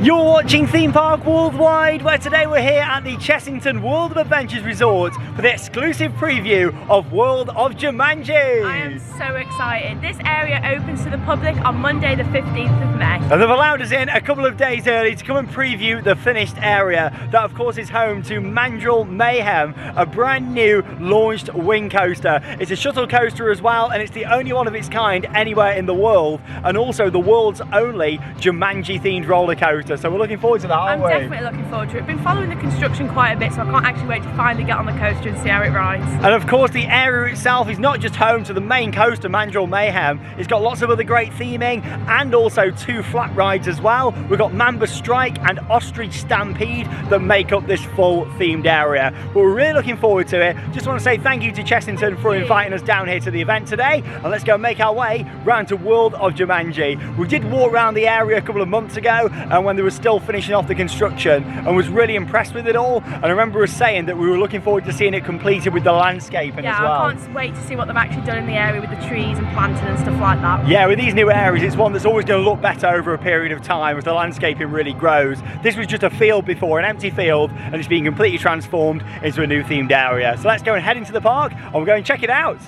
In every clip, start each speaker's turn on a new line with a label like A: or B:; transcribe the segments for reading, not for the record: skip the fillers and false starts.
A: You're watching Theme Park Worldwide, where today we're here at the Chessington World of Adventures Resort for the exclusive preview of World of Jumanji.
B: I am so excited. This area opens to the public on Monday the 15th of May.
A: And they've allowed us in a couple of days early to come and preview the finished area. That of course is home to Mandrill Mayhem, a brand new launched wing coaster. It's a shuttle coaster as well, and it's the only one of its kind anywhere in the world, and also the world's only Jumanji themed roller coaster. So we're looking forward to that, aren't we?
B: I'm definitely looking forward to it. I've been following the construction quite a bit, so I can't actually wait to finally get on the coaster and see how it rides.
A: And of course the area itself is not just home to the main coaster, Mandrill Mayhem. It's got lots of other great theming and also two flat rides as well. We've got Mamba Strike and Ostrich Stampede that make up this full themed area. But we're really looking forward to it. Just want to say thank you to Chessington for inviting us down here to the event today, and let's go make our way round to World of Jumanji. We did walk around the area a couple of months ago, and when they were still finishing off the construction, and was really impressed with it all. And I remember us saying that we were looking forward to seeing it completed with the landscaping as well.
B: Yeah, I can't wait to see what they've actually done in the area with the trees and planting and stuff like that.
A: Yeah, with these new areas, it's one that's always going to look better over a period of time as the landscaping really grows. This was just a field before, an empty field, and it's being completely transformed into a new themed area. So let's go and head into the park and we'll go and check it out.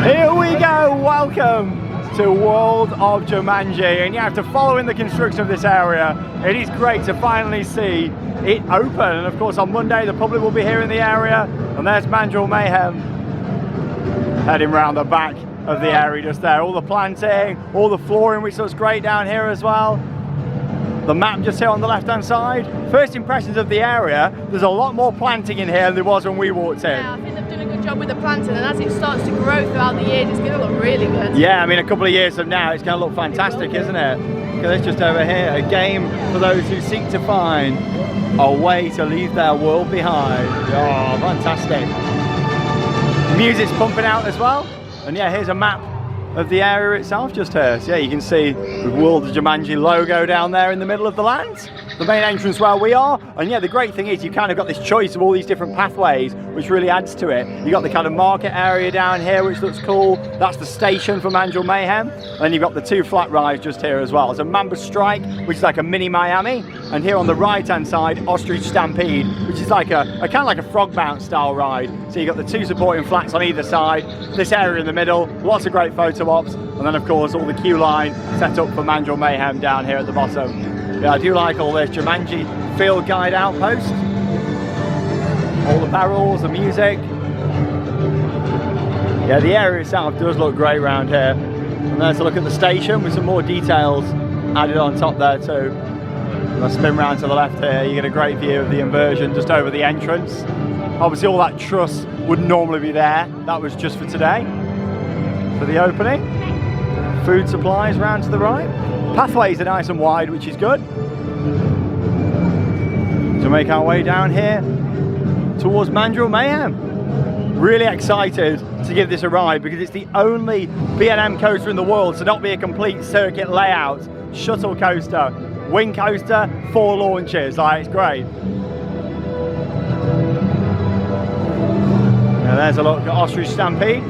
A: Here we go, welcome to World of Jumanji, and you have to follow in the construction of this area. It is great to finally see it open, and of course on Monday the public will be here in the area, and there's Mandrill Mayhem heading round the back of the area just there. All the planting, all the flooring, which looks great down here as well. The map just here on the left hand side. First impressions of the area, there's a lot more planting in here than there was when we walked in.
B: Yeah, I think they've done a good job with the planting, and as it starts to grow throughout the years, it's going to look really good.
A: Yeah, I mean a couple of years from now it's going to look fantastic, isn't it? Look at this just over here, a game for those who seek to find a way to leave their world behind. Oh, fantastic. The music's pumping out as well, and yeah, here's a map of the area itself just here. So yeah, you can see the World of Jumanji logo down there in the middle of the land, the main entrance where we are. And yeah, the great thing is you kind of got this choice of all these different pathways, which really adds to it. You got the kind of market area down here, which looks cool. That's the station for Mandrill Mayhem. And then you've got the two flat rides just here as well. So Mamba Strike, which is like a mini Miami, and here on the right hand side, Ostrich Stampede, which is like a kind of like a frog mount style ride. So you've got the two supporting flats on either side, this area in the middle, lots of great photo ops, and then of course all the queue line set up for Mandrill Mayhem down here at the bottom. Yeah, I do like all this Jumanji field guide outpost, all the barrels, the music. Yeah, the area itself does look great around here. And there's a look at the station with some more details added on top there too. If I spin round to the left here, you get a great view of the inversion just over the entrance. Obviously all that truss wouldn't normally be there. That was just for today, for the opening. Food supplies round to the right. Pathways are nice and wide, which is good. To make our way down here towards Mandrill Mayhem. Really excited to give this a ride because it's the only B&M coaster in the world to not be a complete circuit layout. Shuttle coaster, wing coaster, 4 launches. Like, it's great. Now there's a look at Ostrich Stampede.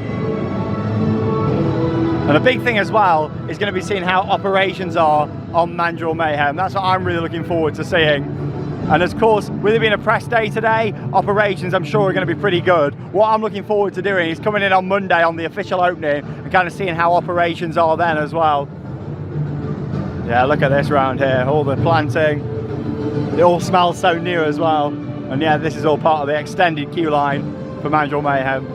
A: And a big thing as well is going to be seeing how operations are on Mandrill Mayhem. That's what I'm really looking forward to seeing. And of course, with it being a press day today, operations I'm sure are going to be pretty good. What I'm looking forward to doing is coming in on Monday on the official opening and kind of seeing how operations are then as well. Yeah, look at this round here, all the planting. It all smells so new as well. And yeah, this is all part of the extended queue line for Mandrill Mayhem.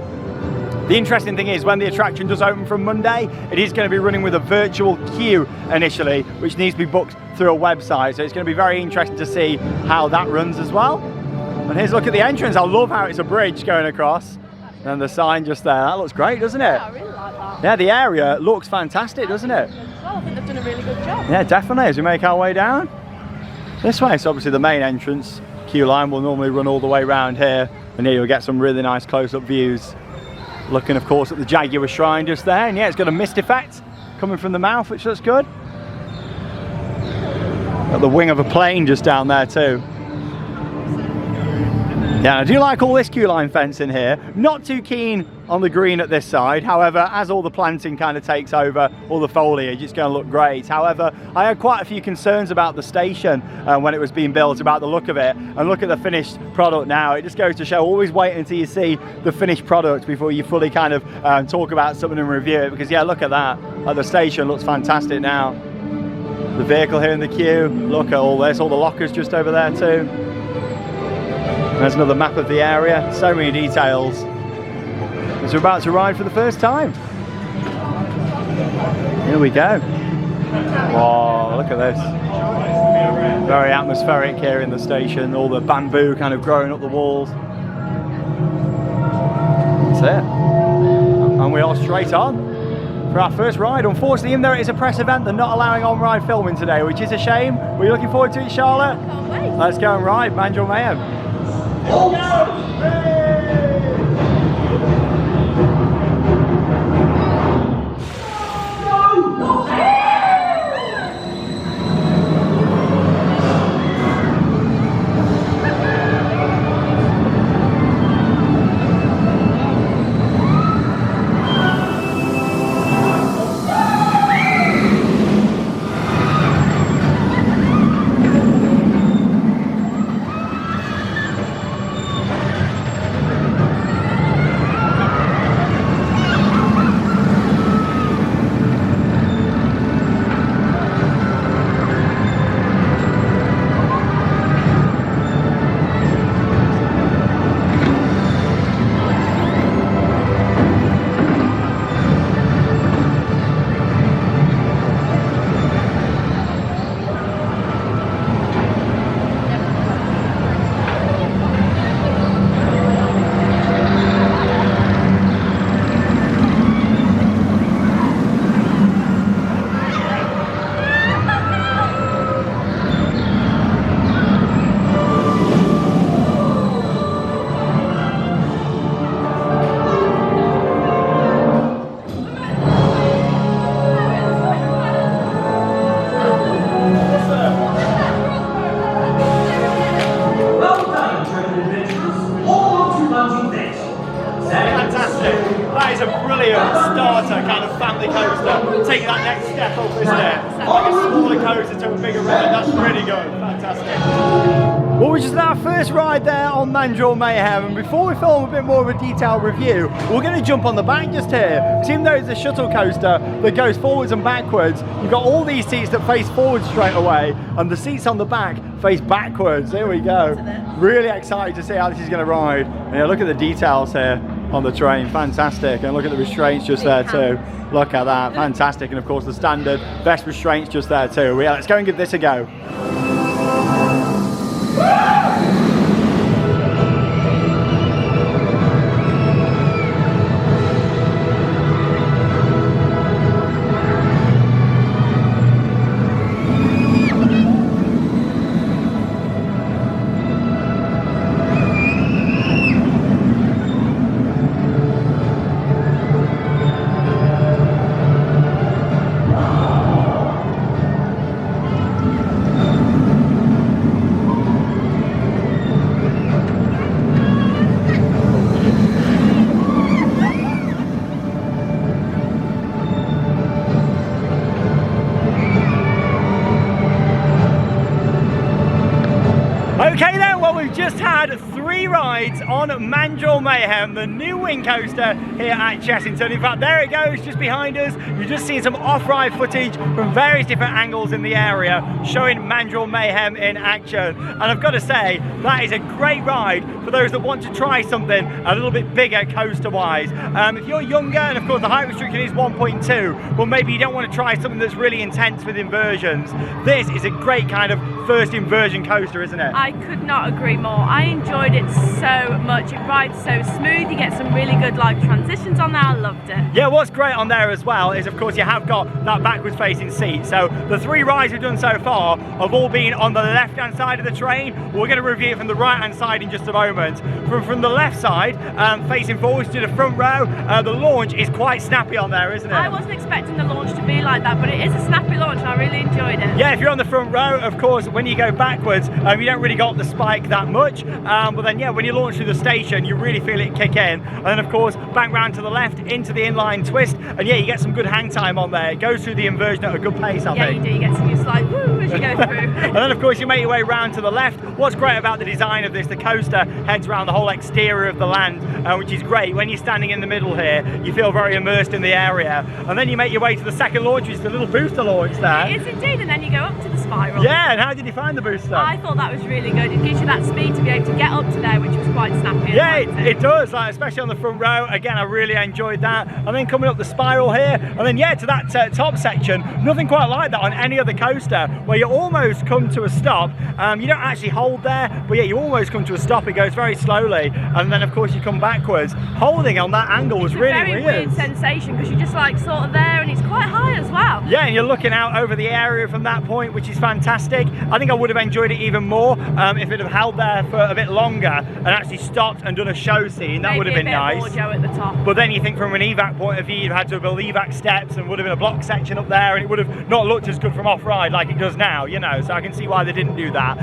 A: The interesting thing is when the attraction does open from Monday, it is going to be running with a virtual queue initially, which needs to be booked through a website. So it's going to be very interesting to see how that runs as well. And here's a look at the entrance. I love how it's a bridge going across. And the sign just there. That looks great, doesn't it?
B: Yeah, I really like that.
A: Yeah, the area looks fantastic, doesn't it?
B: Well, I think they've done a really good job.
A: Yeah, definitely. As we make our way down this way. So obviously the main entrance queue line will normally run all the way around here. And here you'll get some really nice close-up views. Looking, of course, at the Jaguar Shrine just there, and yeah, it's got a mist effect coming from the mouth, which looks good. Got the wing of a plane just down there too. Yeah, I do like all this queue line fence in here. Not too keen on the green at this side. However, as all the planting kind of takes over, all the foliage, it's going to look great. However, I had quite a few concerns about the station when it was being built, about the look of it. And look at the finished product now. It just goes to show, always wait until you see the finished product before you fully kind of talk about something and review it. Because yeah, look at that. The station looks fantastic now. The vehicle here in the queue. Look at all this. All the lockers just over there too. There's another map of the area. So many details. As we're about to ride for the first time. Here we go. Wow, look at this. Very atmospheric here in the station. All the bamboo kind of growing up the walls. That's it. And we are straight on for our first ride. Unfortunately, even though it is a press event, they're not allowing on-ride filming today, which is a shame. Were you looking forward to it, Charlotte?
B: Can't wait.
A: Let's go and ride Mandrill Mayhem. Taking that next step up, isn't it? Like a smaller coaster to a bigger ride. That's really good. Fantastic. Well, we're just at our first ride there on Mandrill Mayhem, and before we film a bit more of a detailed review, we're going to jump on the back just here. Because even though it's a shuttle coaster that goes forwards and backwards, you've got all these seats that face forward straight away, and the seats on the back face backwards. Here we go. Really excited to see how this is going to ride. And yeah, look at the details here on the train. Fantastic. And look at the restraints just there too. Look at that. Fantastic. And of course the standard best restraints just there too. Yeah, let's go and give this a go. Okay then, well we've just had 3 rides on Mandrill Mayhem, the new wing coaster here at Chessington. In fact, there it goes just behind us. You've just seen some off-ride footage from various different angles in the area showing Mandrill Mayhem in action. And I've got to say, that is a great ride for those that want to try something a little bit bigger coaster-wise. If you're younger, and of course the height restriction is 1.2, well maybe you don't want to try something that's really intense with inversions. This is a great kind of first inversion coaster, isn't it?
B: I could not agree more. I enjoyed it so much. It rides so smooth. You get some really good like transitions on there. I loved it.
A: Yeah, what's great on there as well is of course you have got that backwards facing seat. So the 3 rides we've done so far have all been on the left hand side of the train. We're going to review it from the right hand side in just a moment. From the left side, facing forwards to the front row, the launch is quite snappy on there, isn't it?
B: I wasn't expecting the launch to be like that, but it is a snappy launch and I really enjoyed it.
A: Yeah, if you're on the front row, of course, when you go backwards, you don't really got the spike that that much. But then yeah, when you launch through the station, you really feel it kick in. And then of course, back round to the left into the inline twist. And yeah, you get some good hang time on there. It goes through the inversion at a good pace, I think.
B: Yeah, you do. You get some slight woo as you go through.
A: And then of course, you make your way round to the left. What's great about the design of this, the coaster heads around the whole exterior of the land, which is great. When you're standing in the middle here, you feel very immersed in the area. And then you make your way to the second launch, which is the little booster launch there.
B: It is indeed, and then you go up to the spiral.
A: Yeah, and how did you find the booster?
B: I thought that was really good. It gives you that speed to be able to get up to there, which was quite snappy.
A: Yeah, it does, like, especially on the front row. Again, I really enjoyed that. And then coming up the spiral here, and then yeah, to that top section, nothing quite like that on any other coaster, where you almost come to a stop. You don't actually hold there, but yeah, you almost come to a stop. It goes very slowly, and then of course you come backwards. Holding on that angle was really weird.
B: It's a very weird sensation, because you're just like sort of there, and it's quite high as well.
A: Yeah, and you're looking out over the area from that point, which is fantastic. I think I would have enjoyed it even more if it had held there for a bit longer and actually stopped and done a show scene. That would have been nice.
B: Maybe a bit more Joe at the top.
A: But then you think from an evac point of view, you'd had to build evac steps and would have been a block section up there, and it would have not looked as good from off-ride like it does now, you know, so I can see why they didn't do that.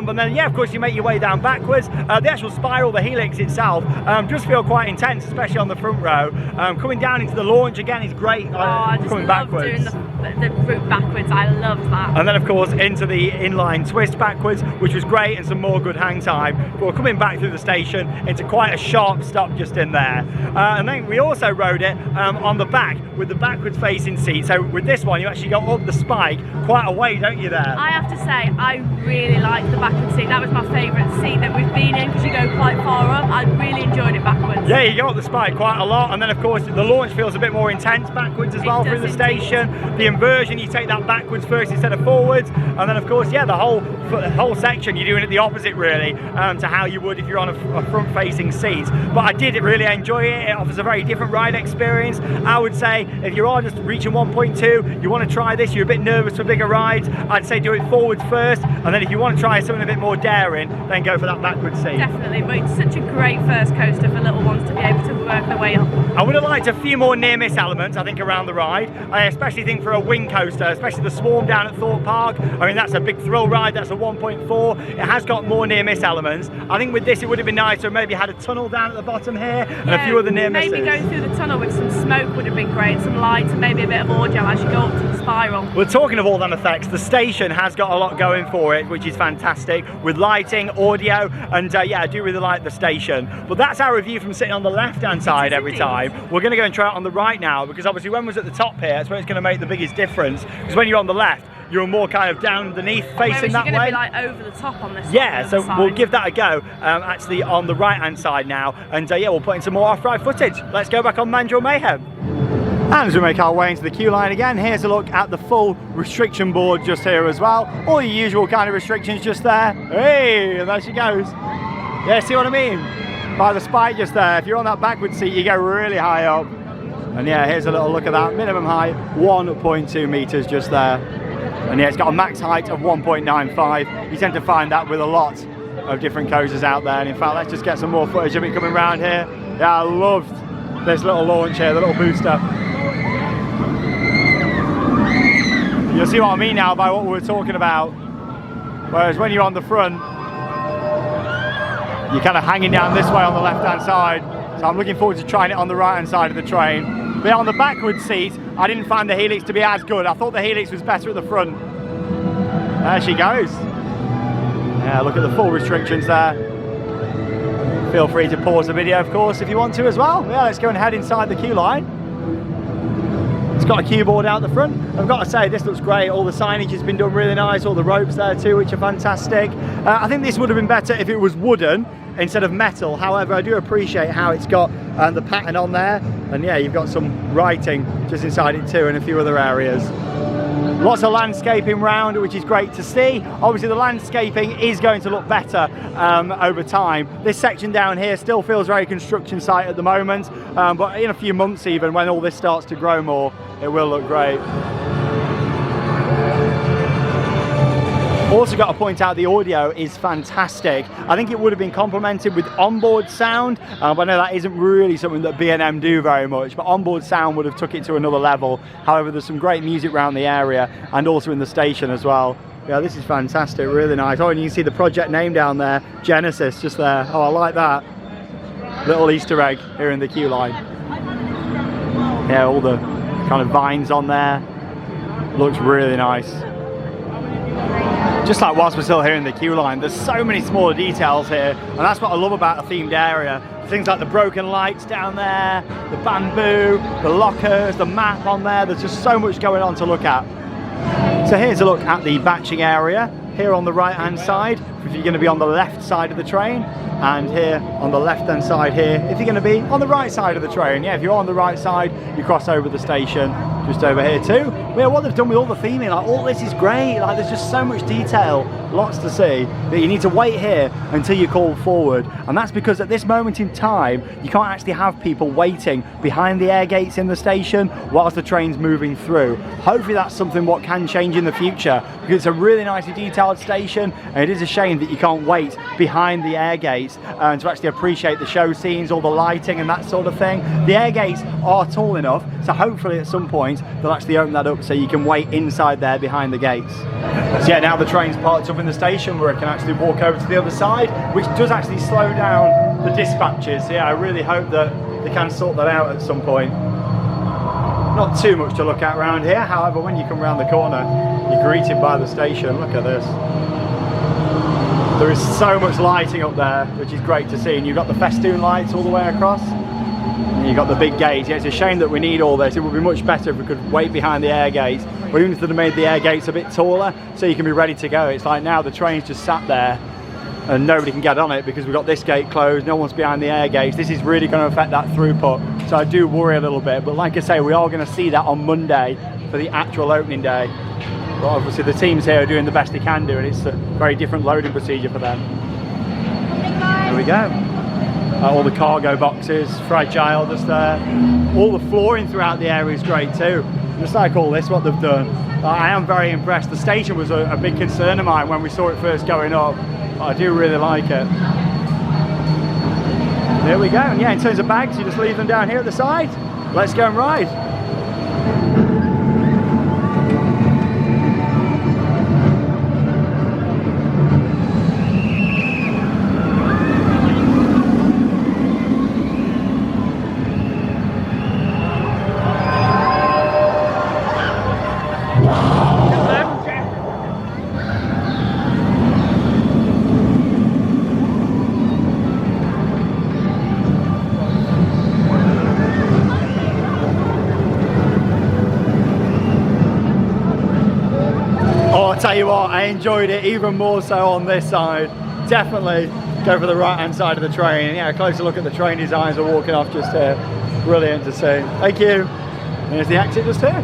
A: But then yeah, of course you make your way down backwards. The actual spiral, the helix itself, does feel quite intense, especially on the front row. Coming down into the launch again is great.
B: I just
A: coming
B: love
A: backwards.
B: doing the route backwards. I loved that.
A: And then of course into the inline twist backwards, which was great, and some more good hang time. But we're coming back through the station into quite a sharp stop just in there. And then we also rode it on the back with the backwards facing seat. So with this one, you actually go up the spike quite a way, don't you there?
B: I have to say, I really liked the backwards seat. That was my favourite seat that we've been in, because you go quite far up. I really enjoyed it backwards.
A: Yeah, you go up the spike quite a lot, and then of course the launch feels a bit more intense backwards as well through the station. The inversion, you take that backwards first instead of forwards, and then of course yeah, the whole section you're doing it the opposite really to how you would if you're on a front facing seat. But I did really enjoy it. It offers a very different ride experience. I would say if you are just reaching 1.2, you want to try this, you're a bit nervous for bigger rides, I'd say do it forwards first, and then if you want to try something a bit more daring, then go for that backwards seat.
B: Definitely, but it's such a great first coaster for little ones to be able to work their way up.
A: I would have liked a few more near-miss elements, I think, around the ride. I especially think for a wing coaster, especially the Swarm down at Thorpe Park, I mean, that's a big thrill ride, that's a 1.4. It has got more near-miss elements. I think with this, it would have been nicer, maybe had a tunnel down at the bottom here, and a few other near-misses.
B: Maybe going through the tunnel with some smoke would have been great, some lights, and maybe a bit of audio as you go up to the spiral.
A: Well, talking of all them effects, the station has got a lot going for it, which is fantastic, with lighting, audio, and yeah, I do really like the station. But that's our review from sitting on the left-hand side every time. We're going to go and try it on the right now, because obviously when was at the top here, that's when it's going to make the biggest difference, because when you're on the left, you're more kind of down underneath facing that way.
B: You're going to be like over the top on this.
A: Yeah, so we'll give that a go actually on the right-hand side now, and yeah, we'll put in some more off-ride footage. Let's go back on Mandrill Mayhem. And as we make our way into the queue line again, here's a look at the full restriction board just here as well. All your usual kind of restrictions just there. Hey, and there she goes. Yeah, see what I mean? By the spike just there. If you're on that backward seat, you go really high up. And yeah, here's a little look at that. Minimum height, 1.2 meters just there. And yeah, it's got a max height of 1.95. You tend to find that with a lot of different coasters out there. And in fact, let's just get some more footage of it coming around here. Yeah, I loved this little launch here, the little booster. You'll see what I mean now by what we were talking about. Whereas when you're on the front, you're kind of hanging down this way on the left-hand side. So I'm looking forward to trying it on the right-hand side of the train. But on the backward seat, I didn't find the helix to be as good. I thought the helix was better at the front. There she goes. Yeah, look at the full restrictions there. Feel free to pause the video, of course, if you want to as well. Yeah, let's go and head inside the queue line. It's got a cue board out the front. I've got to say, this looks great. All the signage has been done really nice. All the ropes there too, which are fantastic. I think this would have been better if it was wooden instead of metal. However, I do appreciate how it's got the pattern on there. And yeah, you've got some writing just inside it too, and a few other areas. Lots of landscaping round, which is great to see. Obviously the landscaping is going to look better over time. This section down here still feels very construction site at the moment, but in a few months even, when all this starts to grow more, it will look great. Also got to point out the audio is fantastic. I think it would have been complemented with onboard sound, but I know that isn't really something that B&M do very much, but onboard sound would have took it to another level. However, there's some great music around the area and also in the station as well. Yeah, this is fantastic, really nice. Oh, and you can see the project name down there, Genesis, just there. Oh, I like that. Little Easter egg here in the queue line. Yeah, all the kind of vines on there. Looks really nice. Just like whilst we're still here in the queue line, there's so many smaller details here, and that's what I love about a themed area. Things like the broken lights down there, the bamboo, the lockers, the map on there. There's just so much going on to look at. So here's a look at the batching area here on the right hand side if you're going to be on the left side of the train, and here on the left hand side here if you're going to be on the right side of the train. Yeah, if you're on the right side you cross over the station just over here too. Yeah, what they've done with all the theming, like all this is great, like there's just so much detail, lots to see, that you need to wait here until you call forward, and that's because at this moment in time you can't actually have people waiting behind the air gates in the station whilst the train's moving through. Hopefully that's something what can change in the future, because it's a really nicely detailed station, and it is a shame that you can't wait behind the air gates and to actually appreciate the show scenes, all the lighting and that sort of thing. The air gates are tall enough, so hopefully at some point they'll actually open that up so you can wait inside there behind the gates. So yeah, now the train's parked up in the station where it can actually walk over to the other side, which does actually slow down the dispatches. So yeah, I really hope that they can sort that out at some point. Not too much to look at around here, however when you come around the corner you're greeted by the station. Look at this. There is so much lighting up there, which is great to see, and you've got the festoon lights all the way across. And you've got the big gates. Yeah, it's a shame that we need all this. It would be much better if we could wait behind the air gates, or even if they'd have made the air gates a bit taller so you can be ready to go. It's like now the train's just sat there and nobody can get on it because we've got this gate closed, no one's behind the air gates. This is really going to affect that throughput, so I do worry a little bit, but like I say, we are going to see that on Monday for the actual opening day. But obviously the teams here are doing the best they can do, and it's a very different loading procedure for them. There we go. All the cargo boxes, fragile just there. All the flooring throughout the area is great too. Just like all this, what they've done. I am very impressed. The station was a big concern of mine when we saw it first going up, but I do really like it. There we go. And yeah, in terms of bags, you just leave them down here at the side. Let's go and ride. Tell you what, I enjoyed it even more so on this side. Definitely go for the right hand side of the train. Yeah, a closer look at the train designs are walking off just here. Brilliant to see. Thank you. There's the exit just here.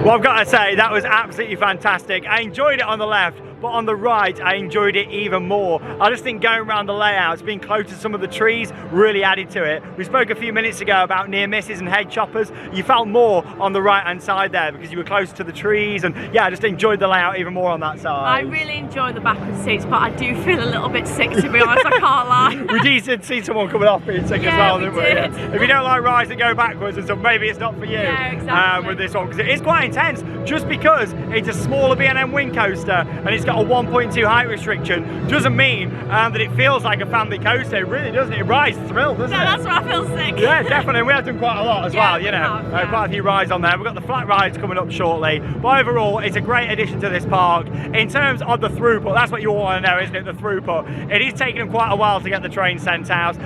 A: Well, I've got to say that was absolutely fantastic. I enjoyed it on the left, but on the right I enjoyed it even more. I just think going around the layouts, being close to some of the trees really added to it. We spoke a few minutes ago about near misses and head choppers. You felt more on the right hand side there because you were close to the trees, and yeah, I just enjoyed the layout even more on that side.
B: I really enjoy the backwards seats, but I do feel a little bit sick, to be honest, I can't lie.
A: We did see someone coming off being sick as well, didn't we?
B: Did.
A: Yeah. If you don't like rides that go backwards and stuff, maybe it's not for you.
B: Yeah, exactly.
A: With this one, because it is quite intense, just because it's a smaller B&M wing coaster and it's got a 1.2 height restriction doesn't mean that it feels like a family coaster. It really doesn't. It rides thrill, doesn't it?
B: No, that's where I feel sick.
A: Yeah, definitely. We have done quite a lot as well, you know.
B: Have,
A: quite a few rides on there. We've got the flat rides coming up shortly. But overall, it's a great addition to this park. In terms of the throughput, that's what you all want to know, isn't it? The throughput. It is taking them quite a while to get the train sent out.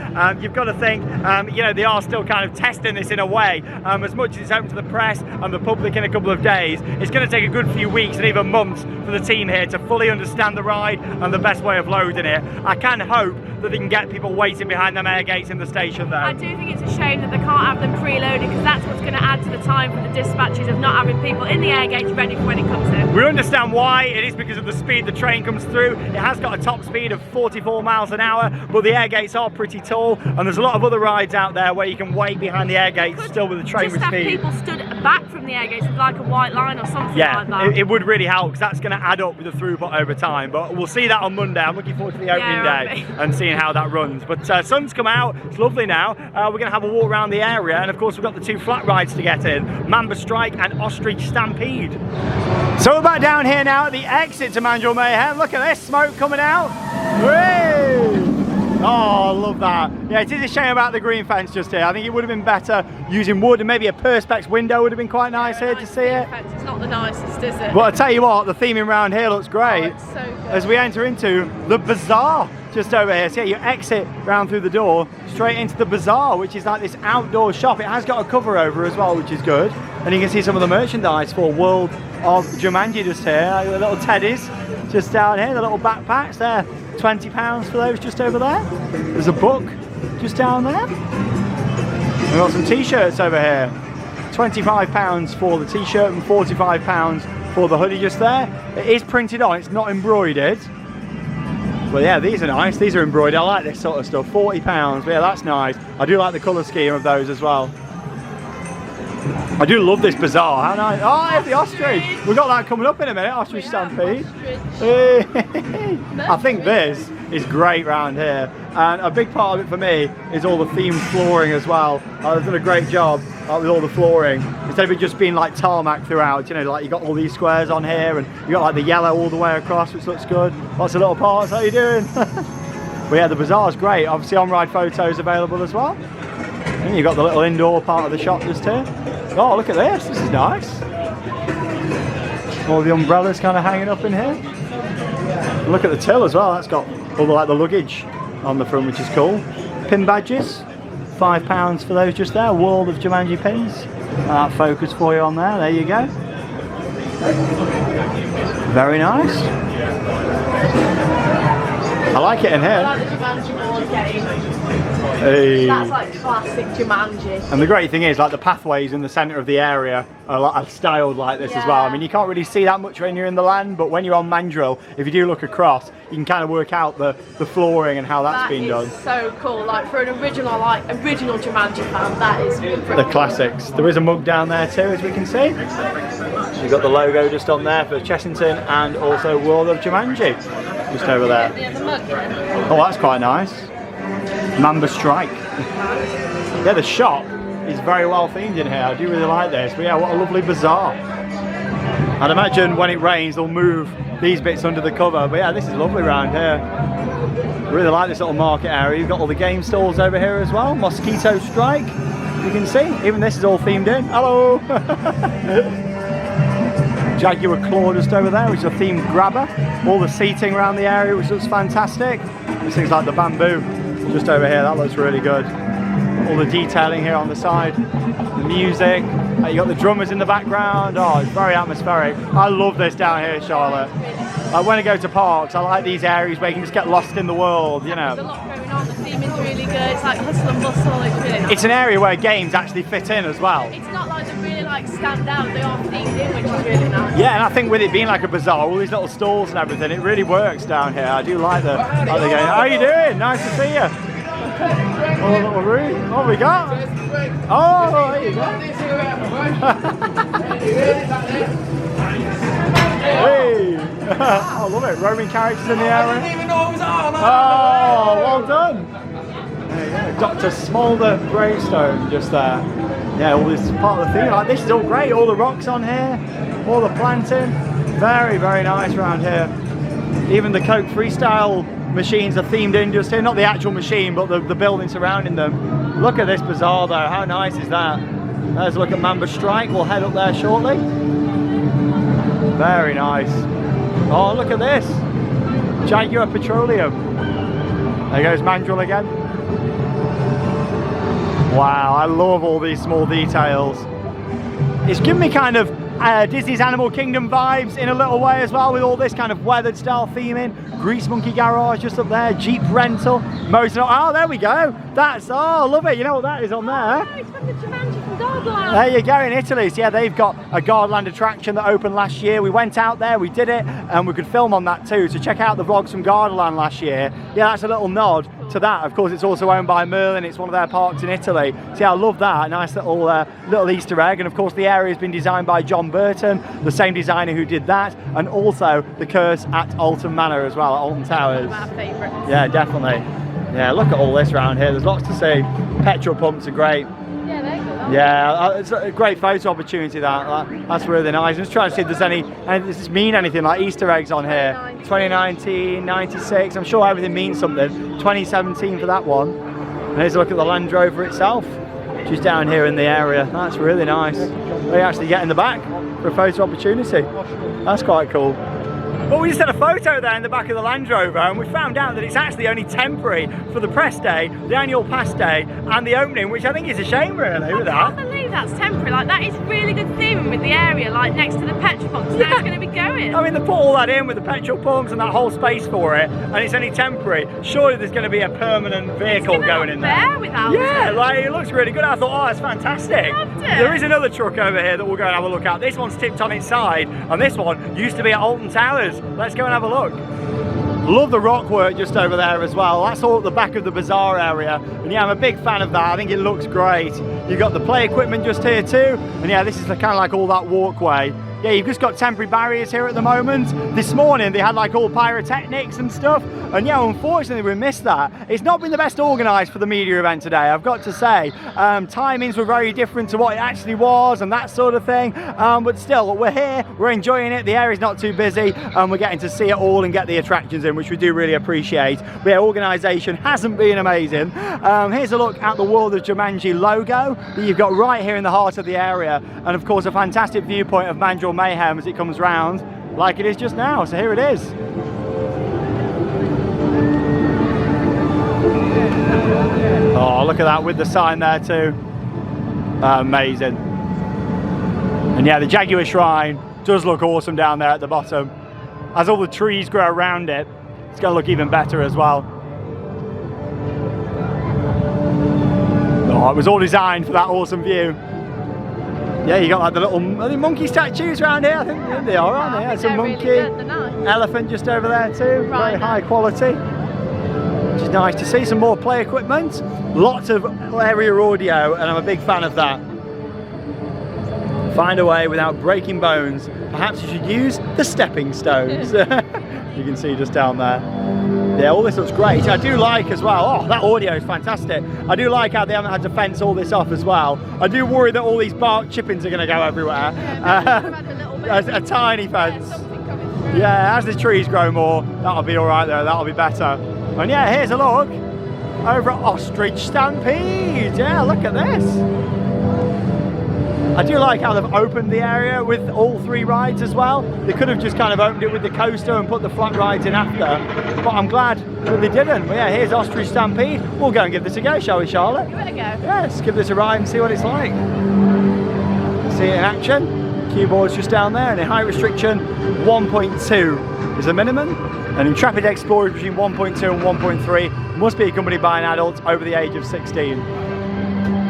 A: You've got to think, you know, they are still kind of testing this in a way. As much as it's open to the press and the public in a couple of days, it's going to take a good few weeks and even months for the team here to fully understand the ride and the best way of loading it. I can hope that they can get people waiting behind them air gates in the station though.
B: I do think it's a shame that they can't have them preloaded, because that's what's going to add to the time for the dispatches of not having people in the air gates ready for when it comes in.
A: We understand why. It is because of the speed the train comes through. It has got a top speed of 44 miles an hour, but the air gates are pretty tall, and there's a lot of other rides out there where you can wait behind the air gates still with the train with speed.
B: Just have people stood back from the air gates with like a white line or something like that.
A: It would really help because that's going to add up with the throughput over time. But we'll see that on Monday. I'm looking forward to the opening day and seeing how that runs. But sun's come out. It's lovely now. We're going to have a walk around the area, and of course we've got the 2 flat rides to get in: Mamba Strike and Ostrich Stampede. So we're back down here now at the exit to Mandrill Mayhem. Look at this smoke coming out. Whee! Oh, I love that. Yeah, it is a shame about the green fence just here. I think it would have been better using wood, and maybe a perspex window would have been quite nice here to see it.
B: It's not the nicest, is it?
A: But I tell you what, the theming around here looks great.
B: Oh, it's so good.
A: As we enter into the bazaar just over here. So yeah, you exit round through the door straight into the bazaar, which is like this outdoor shop. It has got a cover over as well, which is good. And you can see some of the merchandise for World of Jumanji just here. The little teddies just down here, the little backpacks there. £20 for those just over there. There's a book just down there. We've got some t-shirts over here. £25 for the t-shirt and £45 for the hoodie just there. It is printed on, it's not embroidered. Well, yeah, these are nice. These are embroidered. I like this sort of stuff. £40. But yeah, that's nice. I do like the colour scheme of those as well. I do love this bazaar. How nice. Oh, there's the ostrich. We've got that coming up in a minute. Ostrich Stampede. I think this is great round here. And a big part of it for me is all the themed flooring as well. They've done a great job with all the flooring. Instead of it just being like tarmac throughout, you know, like you got all these squares on here, and you got like the yellow all the way across, which looks good. Lots of little parts. How you doing? But yeah, the bazaar's great. Obviously on-ride photos available as well. And you've got the little indoor part of the shop just here. Oh, look at this. This is nice. All the umbrellas kind of hanging up in here. Look at the till as well. That's got all the, like, the luggage on the front, which is cool. Pin badges. £5 for those just there. World of Jumanji pins. That focus for you on there. There you go. Very nice. I like it in here.
B: I like the Jumanji board game.
A: Hey.
B: That's like classic Jumanji.
A: And the great thing is, like, the pathways in the centre of the area are styled like this as well. I mean, you can't really see that much when you're in the land, but when you're on Mandrill, if you do look across, you can kind of work out the flooring and how that's been done.
B: So cool. Like, for an original Jumanji fan, that is
A: the classics. There is a mug down there too, as we can see. You've got the logo just on there for Chessington and also World of Jumanji just over there. Oh, that's quite nice. Mamba Strike. Yeah, the shop is very well themed in here. I do really like this. But yeah, what a lovely bazaar. I'd imagine when it rains they'll move these bits under the cover. But yeah, this is lovely around here. I really like this little market area. You've got all the game stalls over here as well. Mosquito Strike, you can see. Even this is all themed in. Hello! Jaguar Claw just over there, which is a themed grabber. All the seating around the area, which looks fantastic. These things like the bamboo just over here, that looks really good. All the detailing here on the side, the music. You got the drummers in the background. Oh, it's very atmospheric. I love this down here, Charlotte. When I go to parks, I like these areas where you can just get lost in the world, you know.
B: There's a lot going on. The theming's really good. It's like hustle and bustle. It's really nice.
A: It's an area where games actually fit in as well.
B: It's not like they really like stand out. They are themed in, which is really nice.
A: Yeah, and I think with it being like a bazaar, all these little stalls and everything, it really works down here. I do like the game. How are you doing? Nice to see you. Oh, a little room. What have we got? Oh, there you go. Hey! I love it. Roaming characters in the area. Oh, well done. There you go. Dr. Smolder gravestone just there. Yeah, all this part of the theme. Like, this is all great. All the rocks on here, all the planting. Very, very nice around here. Even the Coke Freestyle machines are themed in just here. Not the actual machine, but the building surrounding them. Look at this bazaar though. How nice is that? Let's look at Mamba Strike. We'll head up there shortly. Very nice. Oh, look at this. Jaguar Petroleum. There goes Mandrill again. Wow, I love all these small details. It's giving me kind of Disney's Animal Kingdom vibes in a little way as well, with all this kind of weathered style theming. Grease Monkey Garage just up there, Jeep rental, motor. Oh, there we go. That's, oh, I love it. You know what that is on there?
B: Oh, it's from the Jumanji from Gardaland.
A: There you go, in Italy. So yeah, they've got a Gardaland attraction that opened last year. We went out there, we did it, and we could film on that too. So check out the vlogs from Gardaland last year. Yeah, that's a little nod to that. Of course, it's also owned by Merlin. It's one of their parks in Italy. So yeah, I love that. Nice little Easter egg. And of course, the area has been designed by John Burton, the same designer who did that, and also the Curse at Alton Manor as well, at Alton Towers.
B: One of my favourites.
A: Yeah, definitely. Yeah, look at all this around here. There's lots to see. Petrol pumps are great.
B: Yeah, there you go.
A: Yeah, it's a great photo opportunity. That's really nice. I'm just trying to see if there's any. Does this mean anything like Easter eggs on here? 2019, 96. I'm sure everything means something. 2017 for that one. And here's a look at the Land Rover itself, which is down here in the area. That's really nice. They actually get in the back for a photo opportunity. That's quite cool. Well, we just had a photo there in the back of the Land Rover, and we found out that it's actually only temporary for the press day, the annual pass day, and the opening, which I think is a shame, really, with that.
B: I can't believe that's temporary. Like, that is really good theming with the area, like next to the petrol pumps. Yeah. It's going to be going.
A: I mean, they put all that in with the petrol pumps and that whole space for it, and it's only temporary. Surely there's going to be a permanent vehicle going in there.
B: Without
A: yeah, like it looks really good. I thought, oh, that's fantastic.
B: Loved it.
A: There is another truck over here that we'll go and have a look at. This one's tipped on its side, and this one used to be at Alton Towers. Let's go and have a look. Love the rock work just over there as well. That's all at the back of the bazaar area, and yeah, I'm a big fan of that. I think it looks great. You've got the play equipment just here too, and yeah, this is kind of like all that walkway. Yeah, you've just got temporary barriers here at the moment. This morning they had like all pyrotechnics and stuff, and yeah, unfortunately we missed that. It's not been the best organised for the media event today, I've got to say. Timings were very different to what it actually was and that sort of thing, but still, we're here, we're enjoying it, the area's not too busy, and we're getting to see it all and get the attractions in, which we do really appreciate. But yeah, organisation hasn't been amazing. Here's a look at the World of Jumanji logo that you've got right here in the heart of the area, and of course a fantastic viewpoint of Mandrill Mayhem as it comes round, like it is just now. So here it is. Oh, look at that with the sign there too. Amazing. And yeah, the Jaguar Shrine does look awesome down there at the bottom. As all the trees grow around it, it's going to look even better as well. Oh, it was all designed for that awesome view. Yeah, you got like the little monkey statues around here. I think they are, aren't they? Yeah, some monkey, really nice. Elephant just over there too. Very high quality, which is nice to see. Some more play equipment, lots of area audio, and I'm a big fan of that. Find a way without breaking bones. Perhaps you should use the stepping stones. You can see just down there. Yeah, all this looks great. I do like as well, oh, that audio is fantastic. I do like how they haven't had to fence all this off as well. I do worry that all these bark chippings are going to go everywhere. A tiny fence. Yeah, as the trees grow more, that'll be all right though, that'll be better. And yeah, here's a look over at Ostrich Stampede. Yeah, look at this. I do like how they've opened the area with all three rides as well. They could have just kind of opened it with the coaster and put the flat rides in after, but I'm glad that they didn't. But yeah, here's Ostrich Stampede. We'll go and give this a go, shall we, Charlotte?
B: Give it a go.
A: Yeah, let's give this a ride and see what it's like. See it in action. Keyboard's just down there, and in height restriction, 1.2 is the minimum. And Intrepid Explorer between 1.2 and 1.3 must be accompanied by an adult over the age of 16.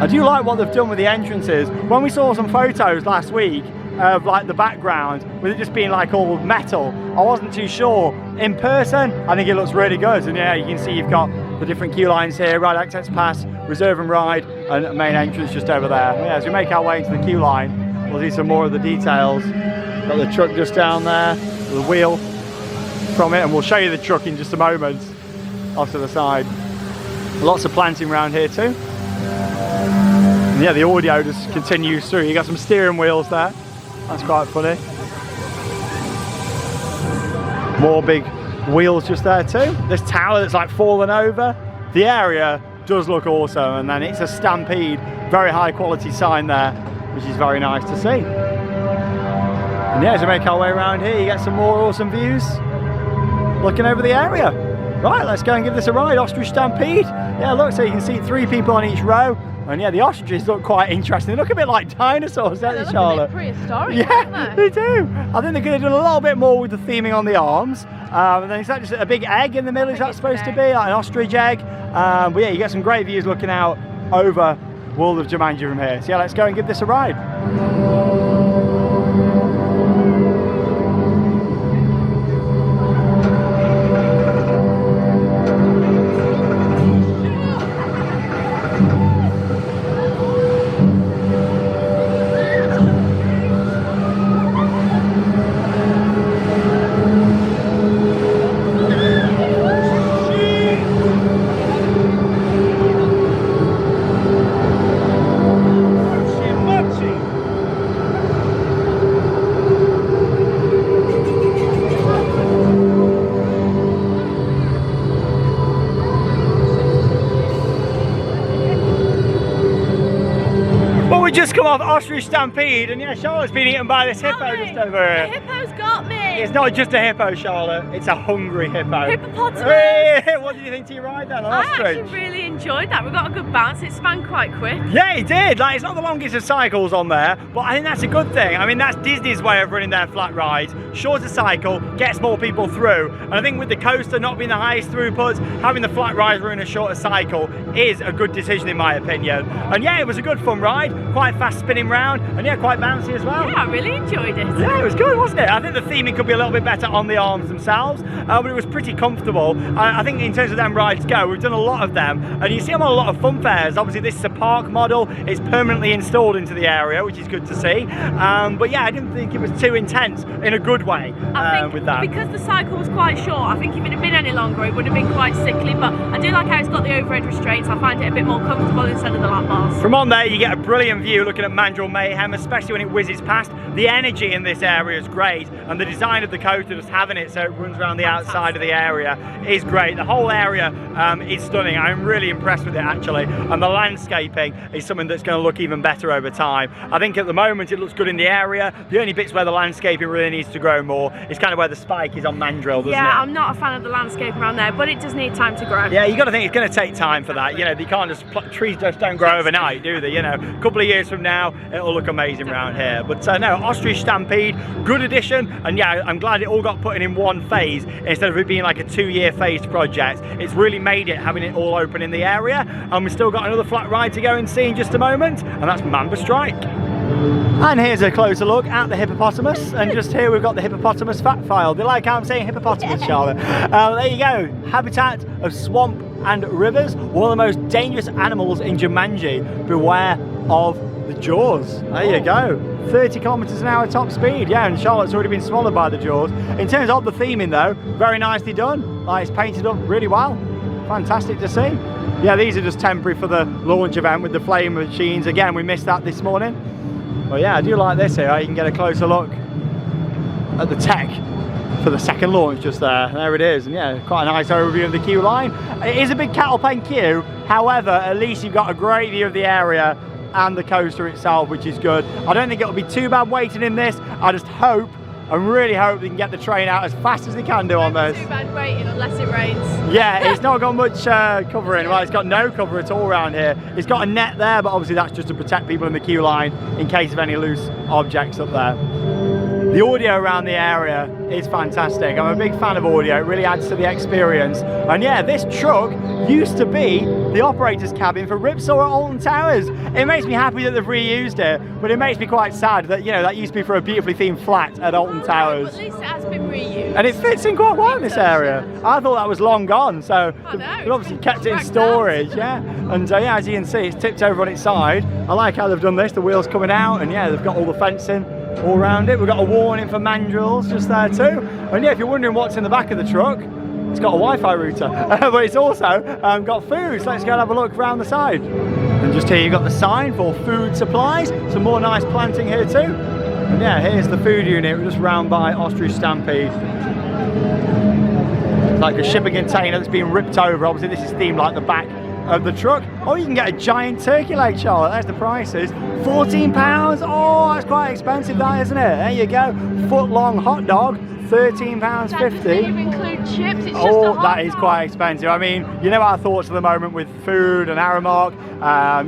A: I do like what they've done with the entrances. When we saw some photos last week of like the background, with it just being like all metal, I wasn't too sure. In person, I think it looks really good. And yeah, you can see you've got the different queue lines here, ride access pass, reserve and ride, and main entrance just over there. Yeah, as we make our way into the queue line, we'll see some more of the details. Got the truck just down there, the wheel from it, and we'll show you the truck in just a moment off to the side. Lots of planting around here too. And yeah, the audio just continues through. You got some steering wheels there. That's quite funny. More big wheels just there too. This tower that's like fallen over. The area does look awesome, and then it's a Stampede, very high quality sign there, which is very nice to see. And yeah, as we make our way around here, you get some more awesome views looking over the area. Right, let's go and give this a ride. Ostrich Stampede. Yeah, look, so you can see 3 people on each row. And yeah, the ostriches look quite interesting. They look a bit like dinosaurs, don't they, Charlotte?
B: They look a bit prehistoric,
A: yeah, they do. I think they could have done a little bit more with the theming on the arms. And then is that just a big egg in the middle? Is that supposed to be like an ostrich egg? But yeah, you get some great views looking out over World of Jumanji from here. So yeah, let's go and give this a ride. We just come off Ostrich Stampede, and yeah, Charlotte's been eaten by this hippo just over here.
B: The hippo's got me!
A: It's not just a hippo, Charlotte, it's a hungry hippo.
B: Hippopotamus!
A: Hey, what did you think to your ride then on Ostrich?
B: I actually really enjoyed that. We got a good bounce, it spun quite quick.
A: Yeah, it did. Like, it's not the longest of cycles on there, but I think that's a good thing. I mean, that's Disney's way of running their flat rides. Shorter cycle, gets more people through. And I think with the coaster not being the highest throughput, having the flat rides run a shorter cycle is a good decision in my opinion. And yeah, it was a good fun ride, quite fast spinning round, and yeah, quite bouncy as well.
B: Yeah, I really enjoyed it.
A: Yeah, it was good, wasn't it? I think the theming could be a little bit better on the arms themselves, but it was pretty comfortable. I think in terms of them rides go, we've done a lot of them, and you see them on a lot of fun fairs. Obviously, this is a park model. It's permanently installed into the area, which is good to see. But yeah, I didn't think it was too intense in a good way with that.
B: Because the cycle was quite short, I think if it had been any longer, it would have been quite sickly, but I do like how it's got the overhead restraints. I find it a bit more comfortable instead of the lap bars.
A: From on there, you get a brilliant view looking at Mandrill Mayhem, especially when it whizzes past. The energy in this area is great, and the design of the coaster, just having it so it runs around the outside of the area, is great. The whole area is stunning. I'm really impressed with it actually, and the landscaping is something that's going to look even better over time. I think at the moment it looks good in the area. The only bits where the landscaping really needs to grow more is kind of where the spike is on Mandrill, doesn't it?
B: Yeah, I'm not a fan of the landscape around there, but it does need time to grow.
A: Yeah, you got to think it's going to take time for that. You know, you can't just trees just don't grow overnight, do they? You know, a couple of years from now, it'll look amazing around here. But no, Ostrich Stampede, good addition, and yeah, I'm glad it all got put in one phase instead of it being like a 2-year phased project. It's really made it having it all open in the area, and we've still got another flat ride to go and see in just a moment, and that's Mamba Strike. And here's a closer look at the hippopotamus, and just here we've got the hippopotamus fact file. Do you like how I'm saying hippopotamus, Charlotte? There you go, habitat of swamp and rivers, one of the most dangerous animals in Jumanji. Beware of the jaws. There you go, 30 kilometers an hour top speed. Yeah, and Charlotte's already been swallowed by the jaws. In terms of the theming though, very nicely done. Like, it's painted up really well. Fantastic to see. Yeah, these are just temporary for the launch event with the flame machines. Again, we missed that this morning. But yeah, I do like this here. You can get a closer look at the tech for the second launch just there. There it is, and yeah, quite a nice overview of the queue line. It is a big cattle pen queue, however, at least you've got a great view of the area and the coaster itself, which is good. I don't think it'll be too bad waiting in this. I just hope, I really hope they can get the train out as fast as they can do on this.
B: Too bad waiting unless it rains.
A: Yeah, it's not got much covering. Well, it's got no cover at all around here. It's got a net there, but obviously that's just to protect people in the queue line in case of any loose objects up there. The audio around the area is fantastic. I'm a big fan of audio, it really adds to the experience. And yeah, this truck used to be the operator's cabin for Ripsaw at Alton Towers. It makes me happy that they've reused it, but it makes me quite sad that, you know, that used to be for a beautifully themed flat at Alton Towers.
B: At least it has been reused.
A: And it fits in quite well in this area. I thought that was long gone, so they've obviously kept it in storage, yeah. And yeah, as you can see, it's tipped over on its side. I like how they've done this, the wheels coming out, and yeah, they've got all the fencing all around it. We've got a warning for mandrills just there too. And yeah, if you're wondering what's in the back of the truck, it's got a Wi-Fi router, but it's also got food. So let's go and have a look around the side. And just here you've got the sign for food supplies. Some more nice planting here too. And yeah, here's the food unit. We're just round by Ostrich Stampede. It's like a shipping container that's been ripped over. Obviously this is themed like the back of the truck. Oh, you can get a giant turkey leg, Charlotte. There's the prices. £14. Oh, that's quite expensive, that, isn't it? There you go. Foot-long hot dog, £13.50.
B: Doesn't even include chips. It's
A: oh,
B: just a hot
A: that is
B: dog.
A: quite expensive. I mean, you know our thoughts at the moment with food and Aramark.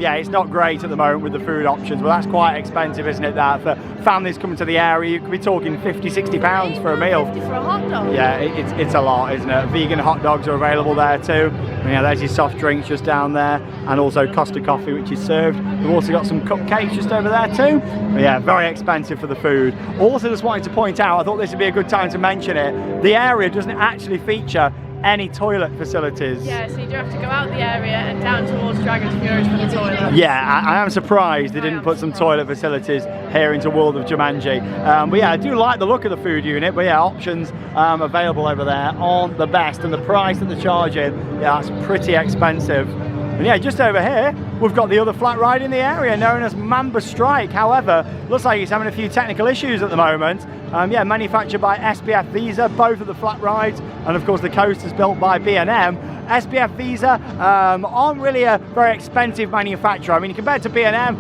A: Yeah, it's not great at the moment with the food options, but that's quite expensive, isn't it? That for families coming to the area, you could be talking £50–60 for a meal.
B: £50 for a hot dog.
A: Yeah, it's a lot, isn't it? Vegan hot dogs are available there too. Yeah, there's your soft drinks just down there, and also Costa coffee, which is served. We've also got some cupcakes just over there too. But yeah, very expensive for the food. Also, just wanted to point out, I thought this would be a good time to mention it. The area doesn't actually feature any toilet facilities.
B: Yeah, so you do have to go out the area and down towards Dragon's Fury for the toilet.
A: Yeah, I am surprised they didn't put some toilet facilities here into World of Jumanji. But yeah, I do like the look of the food unit, but yeah, options available over there aren't the best, and the price that they're charging, yeah, that's pretty expensive. And yeah, just over here, we've got the other flat ride in the area known as Mamba Strike. However, looks like it's having a few technical issues at the moment. Yeah, manufactured by SBF Visa, both of the flat rides, and of course the coasters built by B&M. SBF Visa aren't really a very expensive manufacturer. I mean, compared to B&M,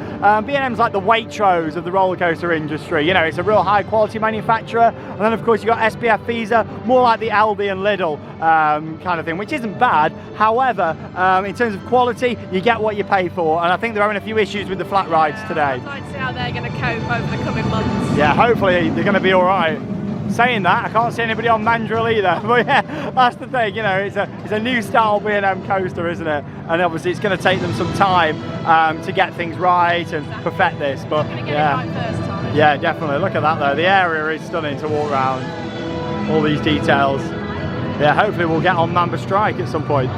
A: B&M's like the Waitrose of the roller coaster industry. You know, it's a real high quality manufacturer. And then of course you've got SBF Visa, more like the Aldi and Lidl kind of thing, which isn't bad. However, in terms of quality, you get what you pay for. And I think they're having a few issues with the flat rides today.
B: I'd like to see how they're going to cope over the coming months.
A: Yeah, hopefully they're going to be all right. Saying that, I can't see anybody on Mandrill either. But yeah, that's the thing, you know, it's a new style B&M coaster, isn't it? And obviously it's going to take them some time to get things right and perfect this. But yeah,
B: it right first time.
A: Yeah, definitely. Look at that though. The area is stunning to walk around. All these details. Yeah, hopefully we'll get on Mamba Strike at some point.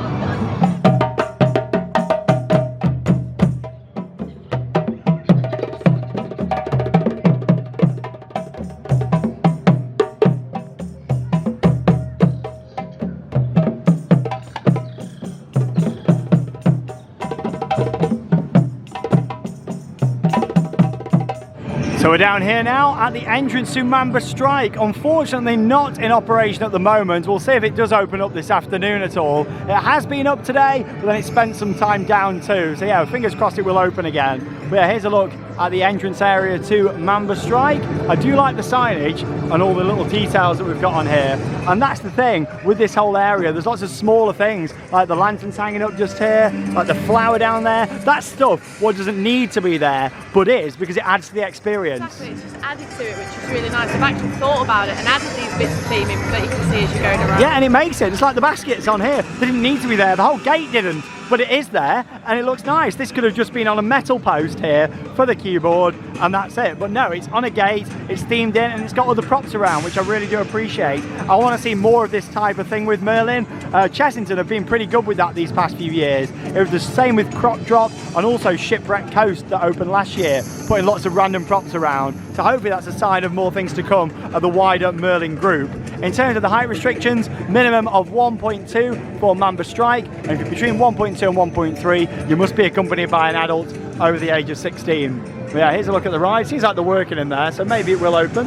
A: So we're down here now at the entrance to Mamba Strike. Unfortunately not in operation at the moment. We'll see if it does open up this afternoon at all. It has been up today, but then it spent some time down too. So yeah, fingers crossed it will open again. But yeah, here's a look at the entrance area to Mamba Strike. I do like the signage and all the little details that we've got on here. And that's the thing with this whole area. There's lots of smaller things, like the lanterns hanging up just here, like the flower down there. That stuff, what doesn't need to be there, but is, because it adds to the experience.
B: Exactly, it's just added to it, which is really nice. I've actually thought about it and added these bits of theming that you can see as you're going around.
A: Yeah, and it makes it. It's like the baskets on here. They didn't need to be there. The whole gate didn't. But it is there, and it looks nice. This could have just been on a metal post here for the keyboard, and that's it. But no, it's on a gate, it's themed in, and it's got other props around, which I really do appreciate. I want to see more of this type of thing with Merlin. Chessington have been pretty good with that these past few years. It was the same with Croc Drop, and also Shipwreck Coast that opened last year, putting lots of random props around. So hopefully that's a sign of more things to come of the wider Merlin group. In terms of the height restrictions, minimum of 1.2 for Mamba Strike, and if you're between 1.2 and 1.3, you must be accompanied by an adult over the age of 16. But yeah, here's a look at the ride. Seems like they're working in there, so maybe it will open.